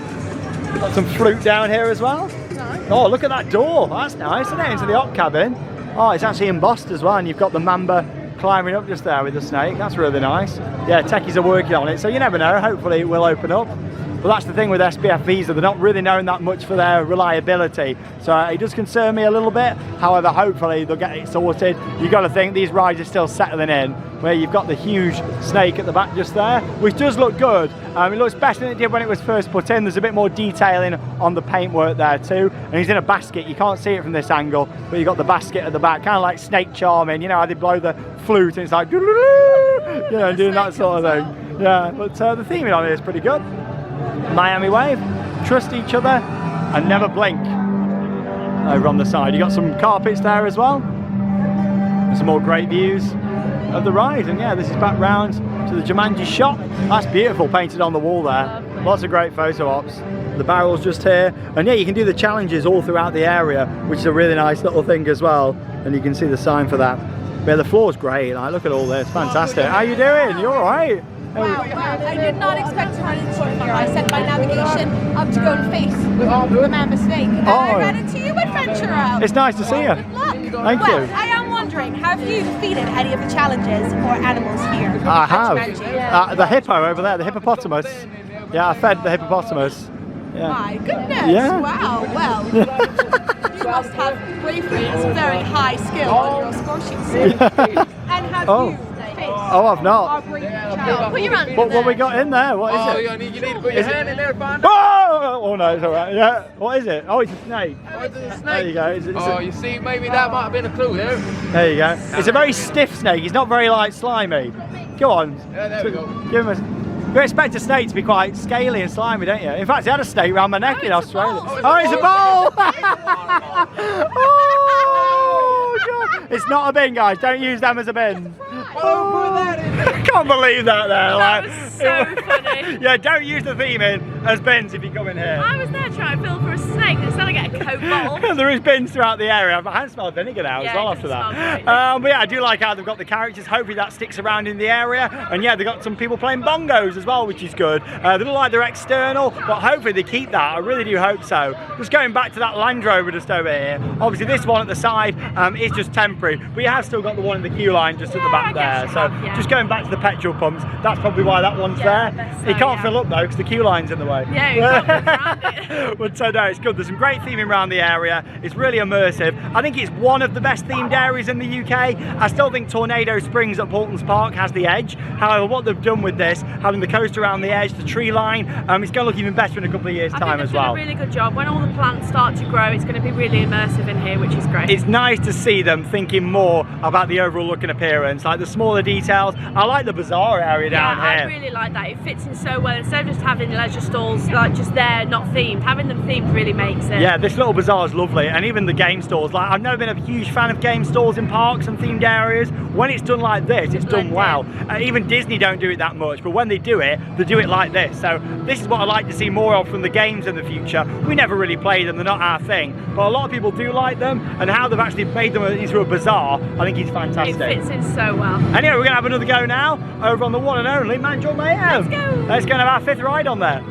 A: Got some fruit down here as well. Nice. Oh, look at that door. That's nice, isn't it? Into the op cabin. Oh, it's actually embossed as well, and you've got the Mamba climbing up just there with the snake. That's really nice. Yeah, techies are working on it, so you never know. Hopefully it will open up. But that's the thing with SBF Visa, they're not really known that much for their reliability. So it does concern me a little bit. However, hopefully they'll get it sorted. You've got to think these rides are still settling in, where you've got the huge snake at the back just there, which does look good. It looks better than it did when it was first put in. There's a bit more detailing on the paintwork there too. And he's in a basket. You can't see it from this angle, but you've got the basket at the back, kind of like Snake Charming. You know how they blow the flute and it's like, you know, doing that sort of thing. Yeah, but the theming on it is pretty good. Miami Wave, trust each other and never blink. Over on the side, you got some carpets there as well, and some more great views of the ride. And yeah, this is back round to the Jumanji shop. That's beautiful, painted on the wall there. Lots of great photo ops. The barrel's just here, and yeah, you can do the challenges all throughout the area, which is a really nice little thing as well. And you can see the sign for that. But yeah, the floor's great. Like, look at all this, fantastic. How you doing? You all right?
C: Wow, I did not expect to run into you here. I set my navigation up to go and face the Mamba snake. And I ran into you, adventurer.
A: It's nice to see you.
C: Good luck.
A: Thank
C: you.
A: you.
C: I am wondering, have you defeated any of the challenges or animals here?
A: I have. The hippo over there, the hippopotamus. Yeah, I fed the hippopotamus. Yeah.
C: My goodness.
A: Yeah.
C: Wow, well. You must have bravery and some very high skill on your score sheets. And have you faced
A: Oh, I've not.
C: I'll bring you out. Put your hand in
A: What we got in there? What is it?
D: You need to put your hand in there, find
A: Oh no, it's alright. Yeah. What is it? Oh, it's a snake.
D: Oh, it's a snake.
A: There you go. It's
D: You see, maybe that might have been a clue there.
A: there you go. It's a very stiff snake. He's not very like slimy. Go on.
D: Yeah, there we go.
A: Give him a. You expect a snake to be quite scaly and slimy, don't you? In fact, I had a snake around my neck in Australia. Oh, it's a ball! Oh, God. It's not a bin, guys. Don't use them as a bin.
D: Oh, put that in there.
A: I can't believe that there.
B: That was so funny.
A: Yeah, don't use the theme in as bins if you come in here.
B: I was there trying to feel for a snake instead of get a Coke bottle.
A: There is bins throughout the area. I haven't smelled vinegar now
B: Yeah,
A: as well
B: it
A: after
B: does
A: that.
B: smell great.
A: But yeah, I do like how they've got the characters. Hopefully that sticks around in the area. And yeah, they've got some people playing bongos as well, which is good. They look like they're external, but hopefully they keep that. I really do hope so. Just going back to that Land Rover just over here. Obviously this one at the side is just temporary, but you have still got the one in the queue line just at the back there. So just going back to the petrol pumps, that's probably why that one's there.
B: So,
A: It can't fill up though because the queue line's in the way.
B: Yeah, you can't move around it.
A: But no, it's good. There's some great theming around the area. It's really immersive. I think it's one of the best themed areas in the UK. I still think Tornado Springs at Paultons Park has the edge. However, what they've done with this, having the coaster around the edge, the tree line, it's going to look even better in a couple of years' time as well.
B: I think they've done a really good job. When all the plants start to grow, it's going to be really immersive in here, which is great.
A: It's nice to see them thinking more about the overall look and appearance, like the smaller details. I like the bazaar area down here.
B: I really like that. It fits in so well. Instead of just having leisure stalls like just there, not themed, having them themed really makes it.
A: Yeah, this little bazaar is lovely, and even the game stalls. Like, I've never been a huge fan of game stalls in parks and themed areas. When it's done like this, it's done well. Even Disney don't do it that much, but when they do it like this. So this is what I like to see more of from the games in the future. We never really play them, they're not our thing, but a lot of people do like them, and how they've actually made them into a bazaar, I think is fantastic.
B: It fits in so well.
A: Anyway, we're going to have another go now over on the one and only Mandrill Mayhem.
B: Let's go.
A: Let's go and have our 5th ride on there.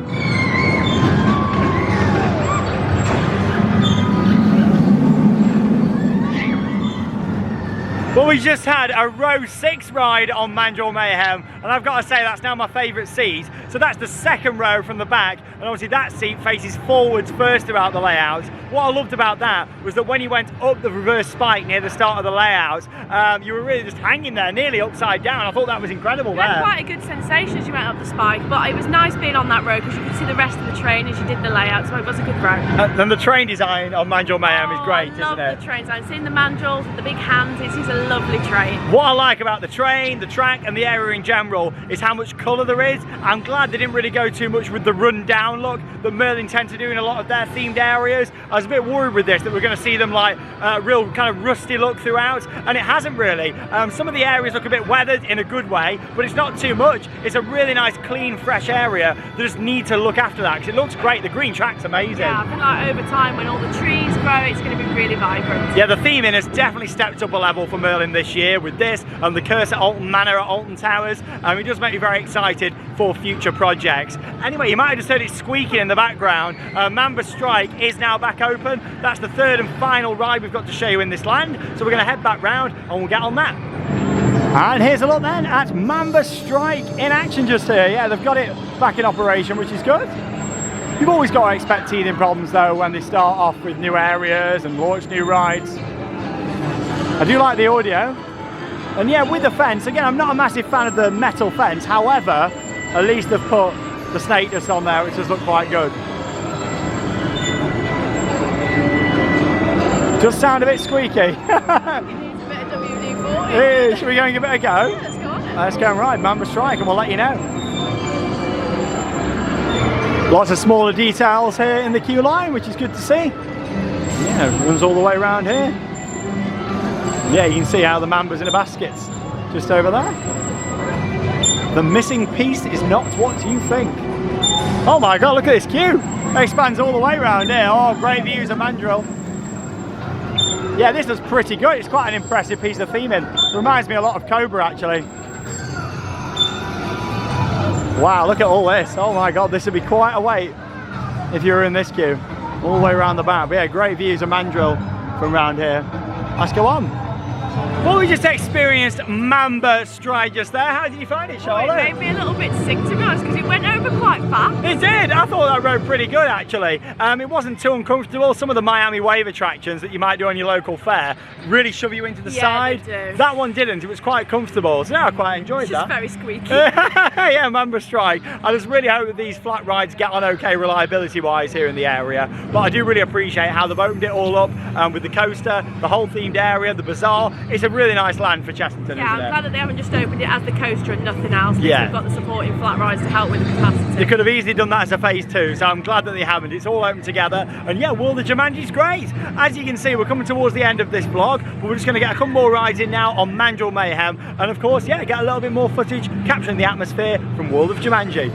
A: Well, we just had a row 6 ride on Mandrill Mayhem, and I've got to say that's now my favourite seat. So that's the 2nd row from the back, and obviously that seat faces forwards first throughout the layout. What I loved about that was that when you went up the reverse spike near the start of the layout, you were really just hanging there, nearly upside down. I thought that was incredible there.
B: You had quite a good sensation as you went up the spike, but it was nice being on that road because you could see the rest of the train as you did the layout, so it was a good road.
A: And the train design on Mandrill Mayhem is great, isn't it?
B: I love the train design. Seeing the mandrills with the big hands, it's a lovely train.
A: What I like about the train, the track and the area in general is how much colour there is. I'm glad they didn't really go too much with the run down look that Merlin tend to do in a lot of their themed areas. I was a bit worried with this that we're going to see them like real kind of rusty look throughout, and it hasn't really. Some of the areas look a bit weathered in a good way, but it's not too much. It's a really nice clean fresh area that just need to look after that because it looks great. The green track's amazing.
B: Yeah, I feel like over time when all the trees grow it's going to be really vibrant.
A: Yeah, the theming has definitely stepped up a level for Merlin this year with this and the Curse at Alton Manor at Alton Towers. It does make me very excited for future projects. Anyway, you might have just heard it squeaking in the background. Mamba Strike is now back open. That's the 3rd and final ride we've got to show you in this land. So we're going to head back round and we'll get on that. And here's a look then at Mamba Strike in action just here. Yeah, they've got it back in operation, which is good. You've always got to expect teething problems though when they start off with new areas and launch new rides. I do like the audio. And yeah, with the fence, again, I'm not a massive fan of the metal fence. However, at least they've put the snake dust on there, which does look quite good. Just sound a bit squeaky.
B: It needs a bit of WD-40.
A: Hey, should we go and give it a go?
B: Yeah, let's go on it.
A: Let's go and ride Mamba Strike and we'll let you know. Lots of smaller details here in the queue line, which is good to see. Yeah, it runs all the way around here. Yeah, you can see how the Mamba's in the baskets just over there. The missing piece is not what you think. Oh my god, look at this queue. It expands all the way around here. Oh, great views of Mandrill. Yeah, this is pretty good. It's quite an impressive piece of theming. Reminds me a lot of Cobra actually. Wow, look at all this. Oh my god, this would be quite a wait if you were in this queue. All the way around the back. But yeah, great views of Mandrill from around here. Let's go on. Well, we just experienced Mamba stride just there. How did you find it, Charlotte?
B: It made me a little bit sick, to be honest, because it went over quite fast.
A: It did. I thought that rode pretty good, actually. It wasn't too uncomfortable. Some of the Miami wave attractions that you might do on your local fair really shove you into the side.
B: They do.
A: That one didn't. It was quite comfortable. So I quite enjoyed that.
B: It's very squeaky.
A: Yeah, Mamba strike. I just really hope that these flat rides get on okay reliability-wise here in the area. But I do really appreciate how they've opened it all up with the coaster, the whole themed area, the bazaar. It's a really nice land for Chessington,
B: Yeah, I'm glad that they haven't just opened it as the coaster and nothing else.
A: Yeah.
B: They've got the supporting flat rides to help with the capacity.
A: They could have easily done that as a phase 2, so I'm glad that they haven't. It's all open together, and yeah, World of Jumanji is great. As you can see, we're coming towards the end of this vlog, but we're just going to get a couple more rides in now on Mandrill Mayhem, and of course, yeah, get a little bit more footage capturing the atmosphere from World of Jumanji.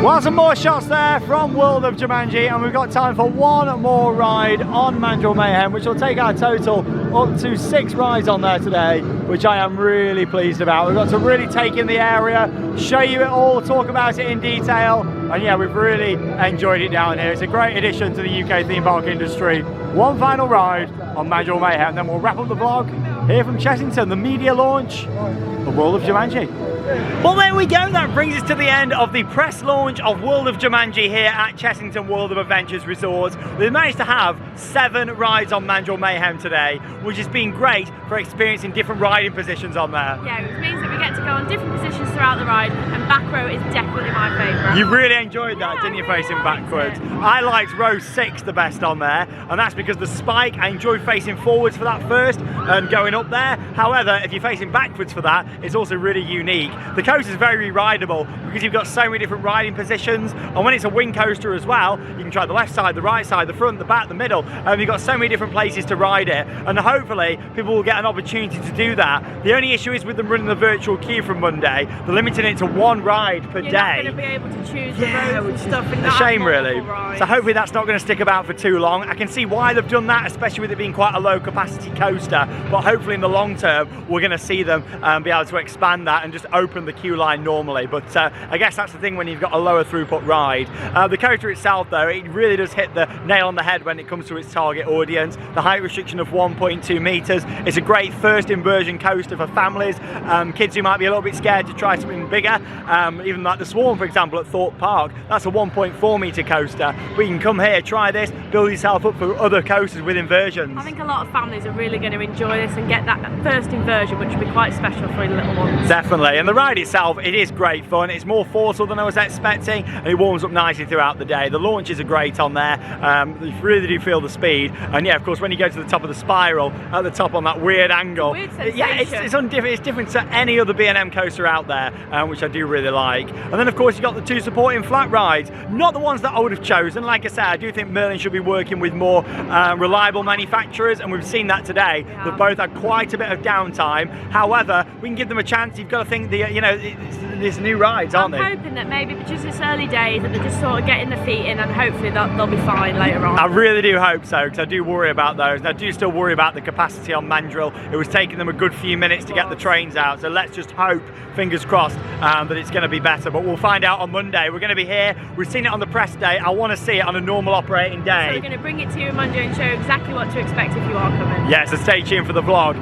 A: Well, some more shots there from World of Jumanji, and we've got time for one more ride on Mandrill Mayhem, which will take our total up to 6 rides on there today, which I am really pleased about. We've got to really take in the area, show you it all, talk about it in detail, and yeah, we've really enjoyed it down here. It's a great addition to the UK theme park industry. One final ride on Mandrill Mayhem, then we'll wrap up the vlog here from Chessington, the media launch of World of Jumanji. Well, there we go. That brings us to the end of the press launch of World of Jumanji here at Chessington World of Adventures Resort. We've managed to have 7 rides on Mandrill Mayhem today, which has been great for experiencing different riding positions on there.
B: Yeah, it means that we get to go on different positions throughout the ride, and back row is definitely my favourite.
A: You really enjoyed that,
B: Yeah,
A: didn't you,
B: I really
A: facing
B: liked
A: backwards?
B: it.
A: I liked row 6 the best on there, and that's because the spike, I enjoyed facing forwards for that first and going up there. However, if you're facing backwards for that, it's also really unique. The coaster is very rideable because you've got so many different riding positions, and when it's a wing coaster as well, you can try the left side, the right side, the front, the back, the middle, and you've got so many different places to ride it, and hopefully people will get an opportunity to do that. The only issue is with them running the virtual queue from Monday, they're limiting it to 1 ride per
B: You're
A: day.
B: not going to be able to choose the roads and stuff. And
A: A
B: not
A: shame,
B: have
A: really.
B: multiple rides.
A: So hopefully that's not going to stick about for too long. I can see why they've done that, especially with it being quite a low capacity coaster, but hopefully in the long term we're going to see them be able to expand that and just open the queue line normally. But I guess that's the thing when you've got a lower throughput ride. The coaster itself though, it really does hit the nail on the head when it comes to its target audience. The height restriction of 1.2 meters. It's a great first inversion coaster for families, kids who might be a little bit scared to try something bigger, even like the Swarm for example at Thorpe Park. That's a 1.4 meter coaster, but you can come here, try this, build yourself up for other coasters with inversions.
B: I think a lot of families are really going to enjoy this and get that first inversion, which will be quite special for the little ones.
A: Definitely, and the ride itself, it is great fun. It's more forceful than I was expecting, and it warms up nicely throughout the day. The launches are great on there. You really do feel the speed, and yeah, of course, when you go to the top of the spiral, at the top on that weird angle,
B: Weird sensation.
A: yeah, it's different to any other B&M coaster out there, which I do really like. And then, of course, you've got the 2 supporting flat rides, not the ones that I would have chosen. Like I said, I do think Merlin should be working with more reliable manufacturers, and we've seen that today.
B: Yeah.
A: They've both had quite a bit of downtime. However, we can give them a chance. You've got to think, it's new rides, aren't they?
B: I'm hoping that maybe because it's early days that they're just sort of getting their feet in, and hopefully they'll be fine later on.
A: I really do hope so, because I do worry about those, and I do still worry about the capacity on Mandrill. It was taking them a good few minutes to get the trains out, so let's just hope, fingers crossed, that it's going to be better. But we'll find out on Monday. We're going to be here. We've seen it on the press day. I want to see it on a normal operating day.
B: So we're going to bring it to you on Monday and show you exactly what to expect if you are coming.
A: Yeah, so stay tuned for the vlog.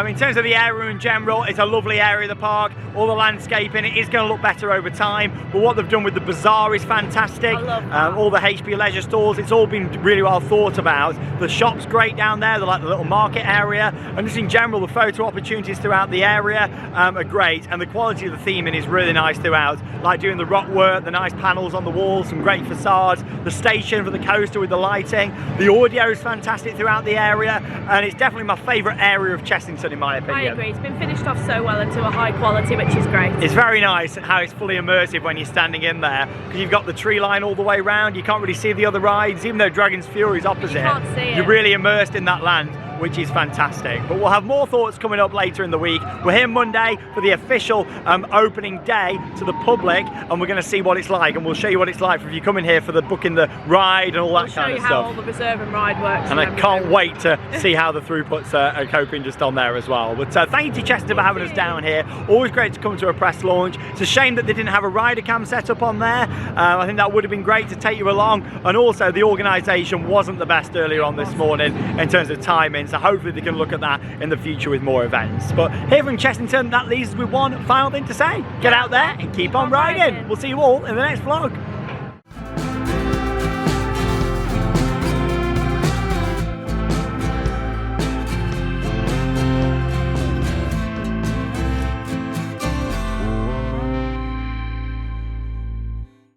A: In terms of the area in general, it's a lovely area of the park. All the landscaping, it is going to look better over time, but what they've done with the bazaar is fantastic.
B: I love that.
A: All the HP leisure stalls, it's all been really well thought about. The shop's great down there, they're like the little market area, and just in general, the photo opportunities throughout the area are great, and the quality of the theming is really nice throughout, like doing the rock work, the nice panels on the walls, some great facades, the station for the coaster with the lighting. The audio is fantastic throughout the area, and it's definitely my favourite area of Chessington in my opinion.
B: I agree, it's been finished off so well and to a high quality, which is great.
A: It's very nice how it's fully immersive when you're standing in there, because you've got the tree line all the way around. You can't really see the other rides, even though Dragon's Fury is opposite.
B: You can't see it.
A: You're really immersed in that land. which is fantastic. But we'll have more thoughts coming up later in the week. We're here Monday for the official opening day to the public, and we're going to see what it's like, and we'll show you what it's like if you come in here for the booking the ride and all that kind of
B: Show you how
A: stuff.
B: all the reserve and ride works.
A: And I can't wait to see how the throughputs are coping just on there as well. But thank you to Chessington for having us down here. Always great to come to a press launch. It's a shame that they didn't have a rider cam set up on there. I think that would have been great to take you along. And also the organisation wasn't the best earlier on this morning in terms of timing. So hopefully they can look at that in the future with more events. But here from Chessington, that leaves us with one final thing to say. Get out there and keep on riding. We'll see you all in the next vlog.